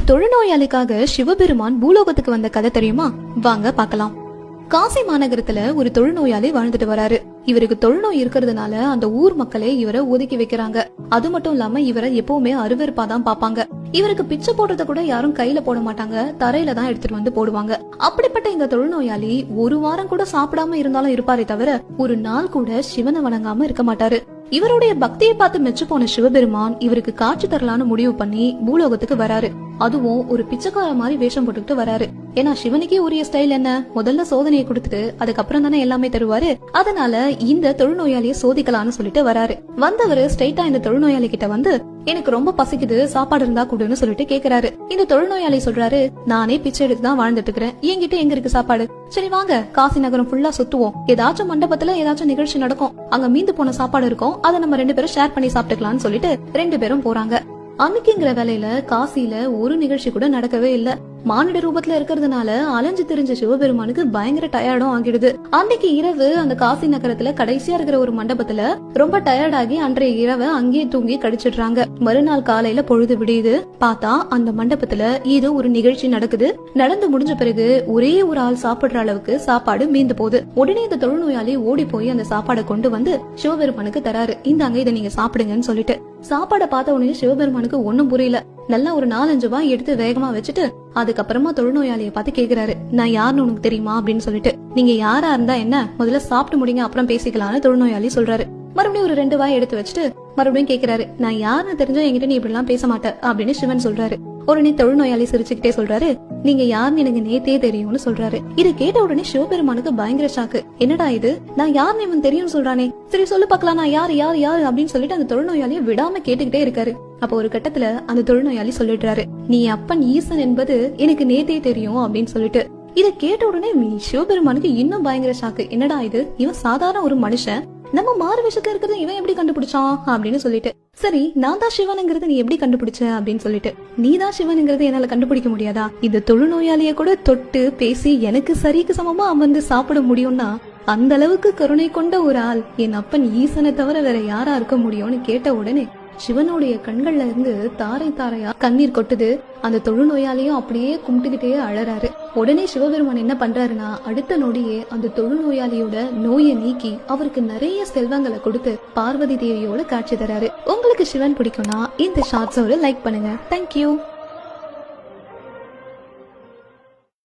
தொழுநோயாளிக்காக சிவபெருமான் பூலோகத்துக்கு வந்த கதை தெரியுமா? வாங்க பார்க்கலாம். காசி மாநகரத்துல ஒரு தொழுநோயாளி வாழ்ந்துட்டு வராரு. இவருக்கு தொழுநோய் இருக்கிறதுனால அந்த ஊர் மக்களே இவரை ஒதுக்கி வைக்கிறாங்க. அது மட்டும் இல்லாம இவரை எப்பவுமே அருவருப்பாதான் பாப்பாங்க. இவருக்கு பிச்சை போடுறத கூட யாரும் கையில போட மாட்டாங்க, தரையில தான் எடுத்துட்டு வந்து போடுவாங்க. அப்படிப்பட்ட இந்த தொழுநோயாளி ஒரு வாரம் கூட சாப்பிடாம இருந்தாலும் இருப்பாரே தவிர ஒரு நாள் கூட சிவனை வணங்காம இருக்க மாட்டாரு. இவருடைய பக்தியை பார்த்து மெச்சு போன சிவபெருமான் இவருக்கு காட்சி தரலான்னு முடிவு பண்ணி பூலோகத்துக்கு வராரு. அதுவும் ஒரு பிச்சைக்கார மாதிரி வேஷம் போட்டுக்கிட்டு வராரு. ஏன்னா சிவனுக்கே உரிய ஸ்டைல் என்ன, முதல்ல சோதனையை கொடுத்துட்டு அதுக்கப்புறம் தானே எல்லாமே தருவாரு. அதனால இந்த தொழுநோயாளிய சோதிக்கலாம்னு சொல்லிட்டு வராரு. வந்தவரு ஸ்ட்ரைட்டா இந்த தொழுநோயாளி கிட்ட வந்து, எனக்கு ரொம்ப பசிக்குது, சாப்பாடு இருந்தா கொடுன்னு சொல்லிட்டு கேக்குறாரு. இந்த தொழுநோயாளி சொல்றாரு, நானே பிச்சை எடுத்து தான் வாழ்ந்துட்டு இருக்கிறேன், என்கிட்ட எங்க இருக்கு சாப்பாடு? சரி வாங்க காசி நகரம் ஃபுல்லா சுத்துவோம், ஏதாச்சும் மண்டபத்துல ஏதாச்சும் நிகழ்ச்சி நடக்கும், அங்க மீந்து போன சாப்பாடு இருக்கும், அதை நம்ம 2 பேரும் ஷேர் பண்ணி சாப்பிட்டுக்கலாம்னு சொல்லிட்டு 2 பேரும் போறாங்க. அன்னைக்குங்கிற வேலையில காசில ஒரு நிகழ்ச்சி கூட நடக்கவே இல்ல. மானிட ரூபத்துல இருக்கிறதுனால அலைஞ்சு திரிஞ்ச சிவபெருமானுக்கு பயங்கர டயர்டும் ஆகிடுது. அன்னைக்கு இரவு அந்த காசி நகரத்துல கடைசியா இருக்கிற ஒரு மண்டபத்துல ரொம்ப டயர்டாகி அன்றைய இரவை அங்கேயே தூங்கி கடிச்சிடுறாங்க. மறுநாள் காலையில பொழுது விடியுது. பார்த்தா அந்த மண்டபத்துல ஏதோ ஒரு நிகழ்ச்சி நடக்குது. நடந்து முடிஞ்ச பிறகு ஒரே ஒரு ஆள் சாப்பிடுற அளவுக்கு சாப்பாடு மீந்து போகுது. உடனே இந்த தொழுநோயாளி ஓடி போய் அந்த சாப்பாடை கொண்டு வந்து சிவபெருமானுக்கு தராரு. இந்தாங்க இதை நீங்க சாப்பிடுங்கன்னு சொல்லிட்டு. சாப்பாடை பார்த்த உடனே சிவபெருமானுக்கு ஒன்னும் புரியல. நல்லா ஒரு 4-5 வாய் எடுத்து வேகமா வச்சுட்டு அதுக்கப்புறமா தொழுநோயாளியை பார்த்து கேக்குறாரு, நான் யாருன்னு உனக்கு தெரியுமா அப்படின்னு சொல்லிட்டு. நீங்க யாரா இருந்தா என்ன, முதல்ல சாப்பிட்டு முடிங்க அப்புறம் பேசிக்கலாம்னு தொழுநோயாளி சொல்றாரு. மறுபடியும் ஒரு 2 வாய் எடுத்து வச்சுட்டு மறுபடியும் கேக்குறாரு, நான் யாருன்னு தெரிஞ்சா என்கிட்ட நீ இப்படி எல்லாம் பேச மாட்ட அப்படின்னு சிவன் சொல்றாரு. உடனே தொழுநோயாளி சிரிச்சுக்கிட்டே சொல்றாரு, நீங்க யாருன்னு எனக்கு நேத்தே தெரியும்னு சொல்றாரு. இதை கேட்ட உடனே சிவபெருமானுக்கு பயங்கர ஷாக்கு. என்னடா இது, நான் யாருன்னு இவன் தெரியும் சொல்றானே, சரி சொல்லு பாக்கலாம் நான் யாரு யாரு யாரு அப்படின்னு சொல்லிட்டு அந்த தொழுநோயாளியை விடாம கேட்டுக்கிட்டே இருக்காரு. அப்ப ஒரு கட்டத்துல அந்த தொழுநோயாளி சொல்லிடுறாரு, நீ அப்பன் ஈசன் என்பது எனக்கு நேத்தே தெரியும் அப்படின்னு சொல்லிட்டு. இதை கேட்ட உடனே சிவபெருமானுக்கு இன்னும் பயங்கர ஷாக்கு. என்னடா இது, இவன் சாதாரண ஒரு மனுஷன், நம்ம மாறு விஷயத்துல இருக்கிறது இவன் எப்படி கண்டுபிடிச்சான் அப்படின்னு சொல்லிட்டு. சரி நான் தான் சிவனுங்கிறது நீ எப்படி கண்டுபிடிச்ச அப்படின்னு சொல்லிட்டு. நீ தான் சிவனுங்கிறது என்னால கண்டுபிடிக்க முடியாதா? இந்த தொழுநோயாளிய கூட தொட்டு பேசி எனக்கு சரிக்கு சமமா அமர்ந்து சாப்பிட முடியும்னா அந்த அளவுக்கு கருணை கொண்ட ஒரு ஆள் என் அப்பன் ஈசனை தவிர வேற யாரா இருக்க முடியும்னு கேட்ட உடனே சிவனுடைய கண்கள்ல இருந்து தாரை தாரையா கண்ணீர் கொட்டுது. அந்த தொழுநோயாளியும் அப்படியே கும்பிட்டுக்கிட்டே அழறாரு. உடனே சிவபெருமான் என்ன பண்றாருன்னா அடுத்த நொடியே அந்த தொழுநோயாளியோட நோயை நீக்கி அவருக்கு நிறைய செல்வங்களை கொடுத்து பார்வதி தேவியோட காட்சி தராரு. உங்களுக்கு சிவன் பிடிக்கும்னா இந்த ஷார்ட்ஸ் ஒரு லைக் பண்ணுங்க. தேங்க்யூ.